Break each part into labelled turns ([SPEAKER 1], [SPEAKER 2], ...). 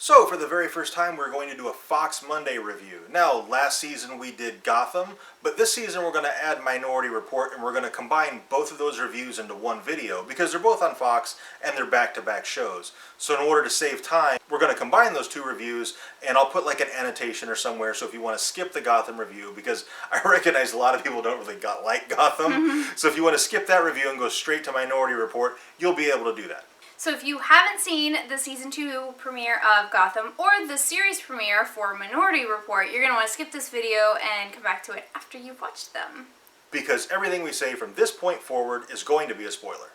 [SPEAKER 1] So, for the very first time, we're going to do a Fox Monday review. Now, last season we did Gotham, but this season we're going to add Minority Report, and we're going to combine both of those reviews into one video, because they're both on Fox, and they're back-to-back shows. So in order to save time, we're going to combine those two reviews, and I'll put like an annotation or somewhere, so if you want to skip the Gotham review, because I recognize a lot of people don't really like Gotham, so if you want to skip that review and go straight to Minority Report, you'll be able to do that.
[SPEAKER 2] So if you haven't seen the Season 2 premiere of Gotham or the series premiere for Minority Report, you're going to want to skip this video and come back to it after you've watched them.
[SPEAKER 1] Because everything we say from this point forward is going to be a spoiler.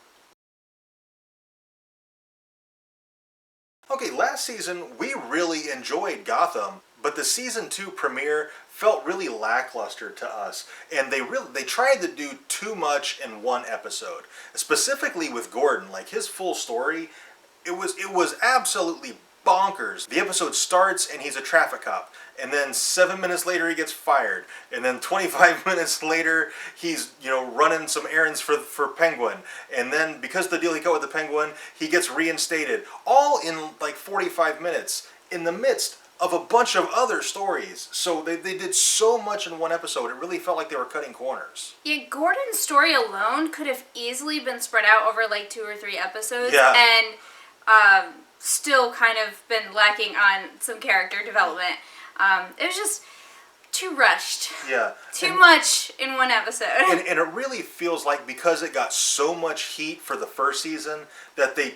[SPEAKER 1] Okay, last season we really enjoyed Gotham, but the Season 2 premiere felt really lackluster to us, and they tried to do too much in one episode. Specifically with Gordon, like his full story, it was absolutely bonkers. The episode starts and he's a traffic cop, and then 7 minutes later he gets fired, and then 25 minutes later he's running some errands for Penguin, and then because of the deal he got with the Penguin, he gets reinstated, all in like 45 minutes in the midst of a bunch of other stories. So they did so much in one episode, it really felt like they were cutting corners.
[SPEAKER 2] Yeah, Gordon's story alone could have easily been spread out over like 2 or 3 episodes,
[SPEAKER 1] yeah.
[SPEAKER 2] And still kind of been lacking on some character development. It was just too rushed.
[SPEAKER 1] Yeah.
[SPEAKER 2] Too much in one episode.
[SPEAKER 1] And it really feels like because it got so much heat for the first season that they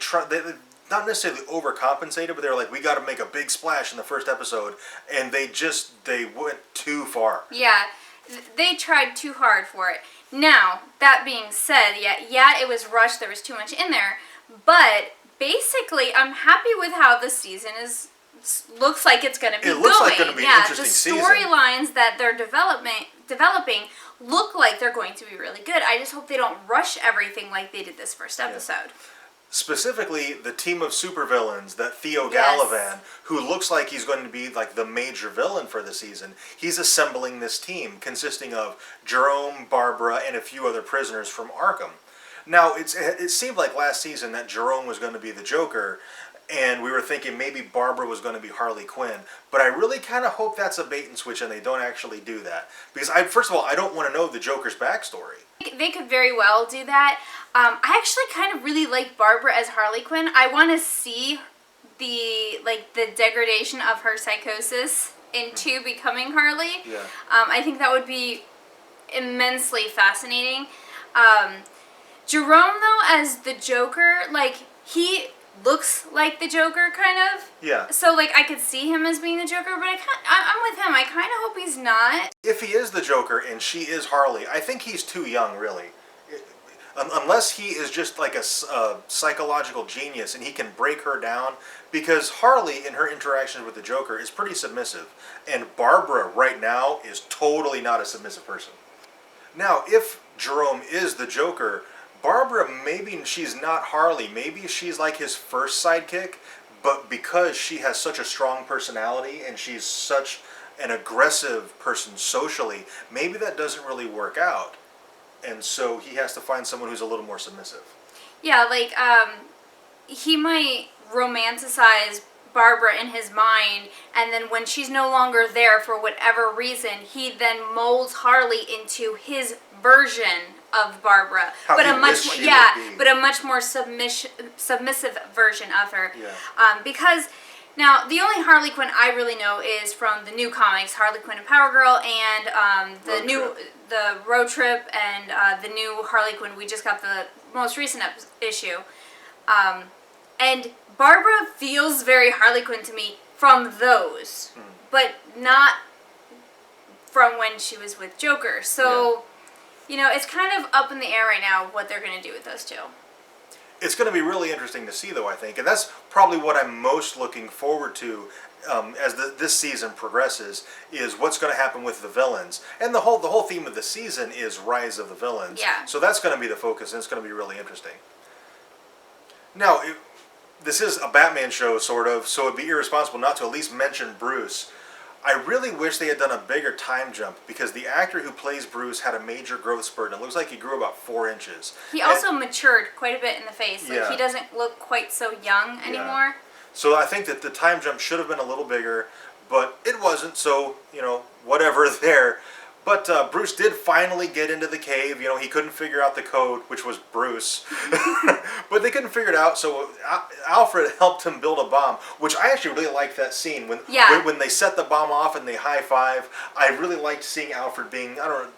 [SPEAKER 1] not necessarily overcompensated, but they were like, we got to make a big splash in the first episode, and they went too far.
[SPEAKER 2] Yeah, they tried too hard for it. Now, that being said, yeah, it was rushed, there was too much in there, but basically, I'm happy with how the season looks like it's going to be going.
[SPEAKER 1] It looks like it's going to be an interesting season.
[SPEAKER 2] The storylines that they're developing look like they're going to be really good. I just hope they don't rush everything like they did this first episode.
[SPEAKER 1] Yeah. Specifically, the team of supervillains that Theo
[SPEAKER 2] Yes.
[SPEAKER 1] Gallivan, who looks like he's going to be like the major villain for the season, he's assembling this team consisting of Jerome, Barbara, and a few other prisoners from Arkham. Now, it seemed like last season that Jerome was going to be the Joker, and we were thinking maybe Barbara was going to be Harley Quinn, but I really kind of hope that's a bait and switch and they don't actually do that. Because, first of all, I don't want to know the Joker's backstory.
[SPEAKER 2] They could very well do that. I actually kind of really like Barbara as Harley Quinn. I want to see the degradation of her psychosis into becoming Harley.
[SPEAKER 1] Yeah.
[SPEAKER 2] I think that would be immensely fascinating. Jerome, though, as the Joker, he looks like the Joker, kind of.
[SPEAKER 1] Yeah.
[SPEAKER 2] So, I could see him as being the Joker, but I'm with him. I kind of hope he's not.
[SPEAKER 1] If he is the Joker and she is Harley, I think he's too young, really. Unless he is just like a psychological genius and he can break her down, because Harley, in her interactions with the Joker, is pretty submissive. And Barbara, right now, is totally not a submissive person. Now, if Jerome is the Joker, Barbara, maybe she's not Harley. Maybe she's like his first sidekick, but because she has such a strong personality and she's such an aggressive person socially, maybe that doesn't really work out. And so he has to find someone who's a little more submissive.
[SPEAKER 2] Yeah, he might romanticize Barbara in his mind, and then when she's no longer there for whatever reason, he then molds Harley into his version of Barbara, but a much more submissive version of her.
[SPEAKER 1] Yeah.
[SPEAKER 2] Because now the only Harley Quinn I really know is from the new comics, Harley Quinn and Power Girl, and the Road Trip, and the new Harley Quinn. We just got the most recent issue, and Barbara feels very Harley Quinn to me from those, but not from when she was with Joker. So. Yeah. It's kind of up in the air right now what they're going to do with those two.
[SPEAKER 1] It's going to be really interesting to see, though, I think. And that's probably what I'm most looking forward to as this season progresses, is what's going to happen with the villains. And the whole theme of the season is Rise of the Villains.
[SPEAKER 2] Yeah.
[SPEAKER 1] So that's going to be the focus, and it's going to be really interesting. Now, this is a Batman show, sort of, so it'd be irresponsible not to at least mention Bruce. I really wish they had done a bigger time jump, because the actor who plays Bruce had a major growth spurt, and it looks like he grew about 4 inches.
[SPEAKER 2] He also matured quite a bit in the face.
[SPEAKER 1] Yeah.
[SPEAKER 2] He doesn't look quite so young anymore.
[SPEAKER 1] So I think that the time jump should have been a little bigger, but it wasn't. So whatever there. But Bruce did finally get into the cave. He couldn't figure out the code, which was Bruce. But they couldn't figure it out, so Alfred helped him build a bomb, which I actually really liked that scene. When they set the bomb off and they high-five, I really liked seeing Alfred being, I don't know,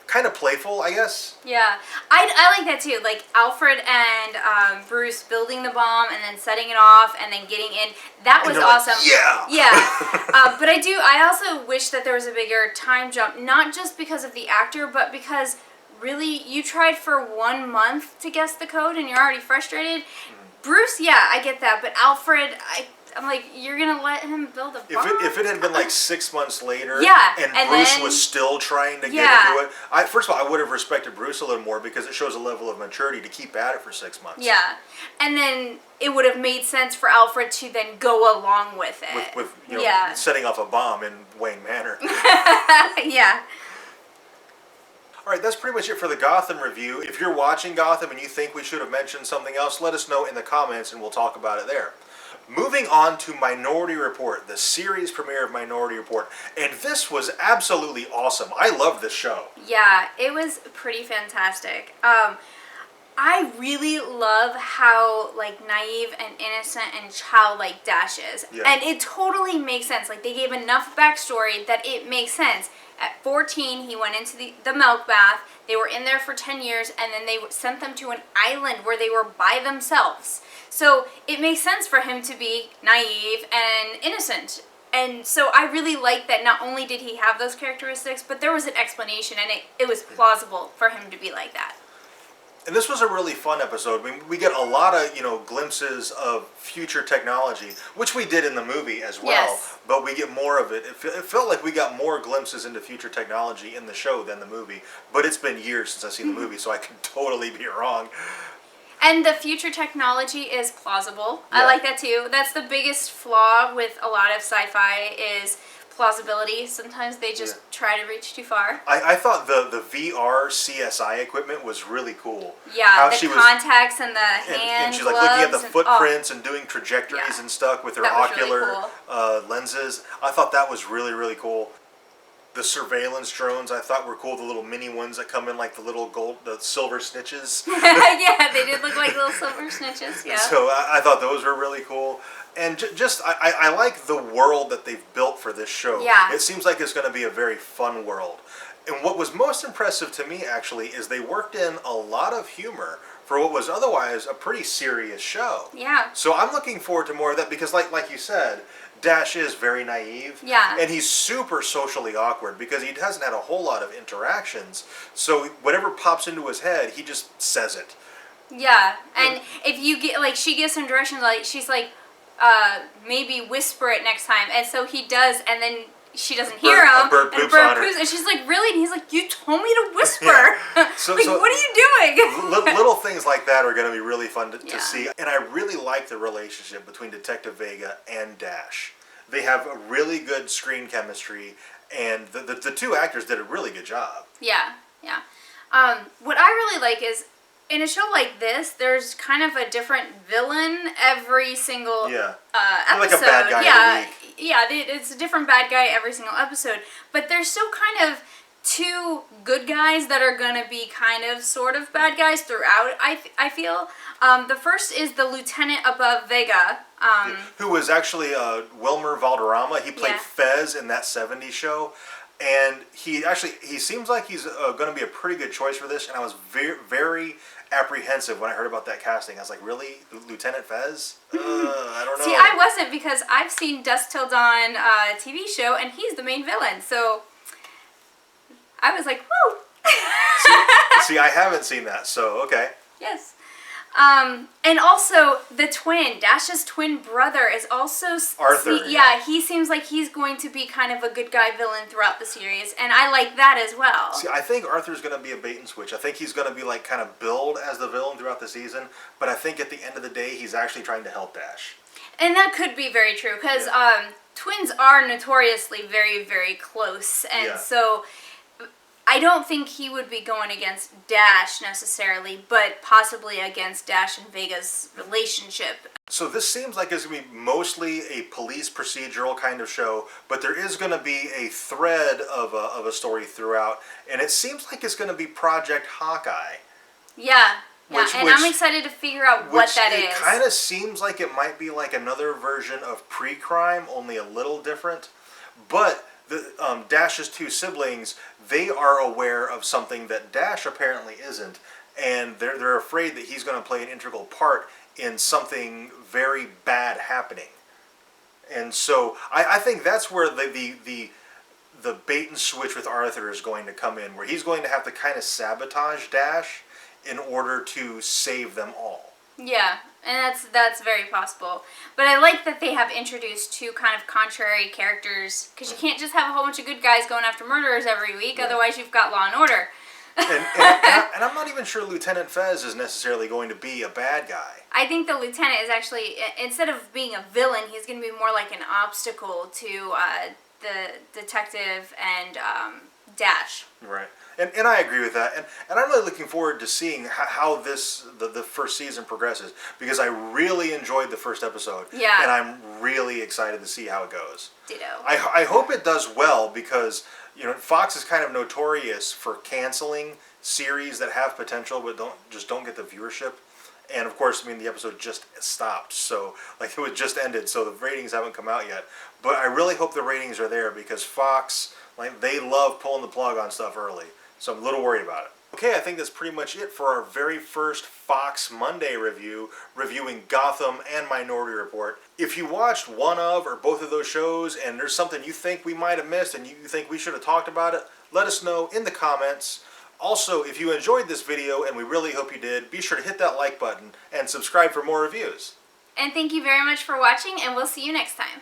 [SPEAKER 1] kind of playful, I guess.
[SPEAKER 2] Yeah, I like that too. Like Alfred and Bruce building the bomb and then setting it off and then getting in. That was awesome.
[SPEAKER 1] Like, yeah.
[SPEAKER 2] Yeah. But I also wish that there was a bigger time jump, not just because of the actor, but because really you tried for 1 month to guess the code and you're already frustrated. Bruce, yeah, I get that, but Alfred, I'm like, you're gonna let him build a bomb?
[SPEAKER 1] If it had been like 6 months later,
[SPEAKER 2] yeah,
[SPEAKER 1] and Bruce was still trying to get into it, first of all, I would have respected Bruce a little more because it shows a level of maturity to keep at it for 6 months.
[SPEAKER 2] Yeah, and then it would have made sense for Alfred to then go along with it.
[SPEAKER 1] With setting off a bomb in Wayne Manor.
[SPEAKER 2] Yeah.
[SPEAKER 1] All right, that's pretty much it for the Gotham review. If you're watching Gotham and you think we should have mentioned something else, let us know in the comments and we'll talk about it there. Moving on to Minority Report, the series premiere of Minority Report. And this was absolutely awesome. I love this show.
[SPEAKER 2] Yeah, it was pretty fantastic. I really love how naive and innocent and childlike Dash is. Yeah. And it totally makes sense. Like they gave enough backstory that it makes sense. At 14, he went into the milk bath. They were in there for 10 years, and then they sent them to an island where they were by themselves. So it makes sense for him to be naive and innocent. And so I really like that not only did he have those characteristics, but there was an explanation, and it was plausible for him to be like that.
[SPEAKER 1] And this was a really fun episode. We get a lot of, glimpses of future technology, which we did in the movie as well. Yes. But we get more of it. It felt like we got more glimpses into future technology in the show than the movie. But it's been years since I've seen the movie, so I could totally be wrong.
[SPEAKER 2] And the future technology is plausible. Yeah. I like that too. That's the biggest flaw with a lot of sci-fi is plausibility. Sometimes they just try to reach too far.
[SPEAKER 1] I thought the VR CSI equipment was really cool.
[SPEAKER 2] Yeah, how the contacts and the hand
[SPEAKER 1] and she's like looking at the footprints and doing trajectories and stuff with her ocular really cool. Lenses. I thought that was really, really cool. The surveillance drones I thought were cool. The little mini ones that come in like the silver snitches.
[SPEAKER 2] Yeah, they did look like little silver snitches. Yeah.
[SPEAKER 1] So I thought those were really cool. And I like the world that they've built for this show.
[SPEAKER 2] Yeah.
[SPEAKER 1] It seems like it's going to be a very fun world. And what was most impressive to me, actually, is they worked in a lot of humor for what was otherwise a pretty serious show.
[SPEAKER 2] Yeah.
[SPEAKER 1] So I'm looking forward to more of that because, like you said, Dash is very naive.
[SPEAKER 2] Yeah.
[SPEAKER 1] And he's super socially awkward because he hasn't had a whole lot of interactions. So whatever pops into his head, he just says it.
[SPEAKER 2] Yeah. And if you get, she gives him directions, she's like, maybe whisper it next time. And so he does, and then she doesn't hear him.
[SPEAKER 1] A bird poops on her.
[SPEAKER 2] And she's like, really? And he's like, you told me to whisper. Yeah. So what are you doing?
[SPEAKER 1] Little things like that are going to be really fun to see. And I really like the relationship between Detective Vega and Dash. They have a really good screen chemistry, and the two actors did a really good job.
[SPEAKER 2] Yeah, yeah. What I really like is, in a show like this, there's kind of a different villain every single episode.
[SPEAKER 1] Like a bad guy every week.
[SPEAKER 2] Yeah, it's a different bad guy every single episode. But there's still kind of two good guys that are going to be kind of sort of bad guys throughout, I feel. The first is the lieutenant above Vega.
[SPEAKER 1] Who was actually Wilmer Valderrama. He played Fez in that 70s show. And he seems like he's going to be a pretty good choice for this. And I was very, very apprehensive when I heard about that casting. I was like, really? Lieutenant Fez? I don't know.
[SPEAKER 2] See, I wasn't because I've seen Dusk Till Dawn TV show and he's the main villain. So I was like, whoo!
[SPEAKER 1] see, I haven't seen that, so okay.
[SPEAKER 2] Yes. And also the twin, Dash's twin brother is also
[SPEAKER 1] Arthur.
[SPEAKER 2] He seems like he's going to be kind of a good guy villain throughout the series, and I like that as well.
[SPEAKER 1] See, I think Arthur's going to be a bait and switch. I think he's going to be kind of billed as the villain throughout the season, but I think at the end of the day, he's actually trying to help Dash.
[SPEAKER 2] And that could be very true because twins are notoriously very, very close, and so I don't think he would be going against Dash necessarily, but possibly against Dash and Vega's relationship.
[SPEAKER 1] So this seems like it's going to be mostly a police procedural kind of show, but there is going to be a thread of a story throughout, and it seems like it's going to be Project Hawkeye.
[SPEAKER 2] Yeah, and I'm excited to figure out what that is.
[SPEAKER 1] It kind of seems like it might be like another version of pre-crime, only a little different. But the Dash's two siblings, they are aware of something that Dash apparently isn't, and they're afraid that he's going to play an integral part in something very bad happening. And so I think that's where the bait and switch with Arthur is going to come in, where he's going to have to kind of sabotage Dash in order to save them all.
[SPEAKER 2] Yeah, and that's very possible. But I like that they have introduced two kind of contrary characters, because you can't just have a whole bunch of good guys going after murderers every week, otherwise you've got Law and Order.
[SPEAKER 1] And I'm not even sure Lieutenant Fez is necessarily going to be a bad guy.
[SPEAKER 2] I think the lieutenant is actually, instead of being a villain, he's going to be more like an obstacle to the detective and Dash.
[SPEAKER 1] Right. And I agree with that. And I'm really looking forward to seeing how the first season progresses, because I really enjoyed the first episode.
[SPEAKER 2] Yeah.
[SPEAKER 1] And I'm really excited to see how it goes.
[SPEAKER 2] Ditto.
[SPEAKER 1] I hope it does well, because Fox is kind of notorious for canceling series that have potential but don't get the viewership. And of course, the episode just stopped, so it was just ended, so the ratings haven't come out yet. But I really hope the ratings are there, because Fox, they love pulling the plug on stuff early. So I'm a little worried about it. Okay, I think that's pretty much it for our very first Fox Monday review, reviewing Gotham and Minority Report. If you watched one of or both of those shows and there's something you think we might have missed and you think we should have talked about it, let us know in the comments. Also, if you enjoyed this video, and we really hope you did, be sure to hit that like button and subscribe for more reviews.
[SPEAKER 2] And thank you very much for watching, and we'll see you next time.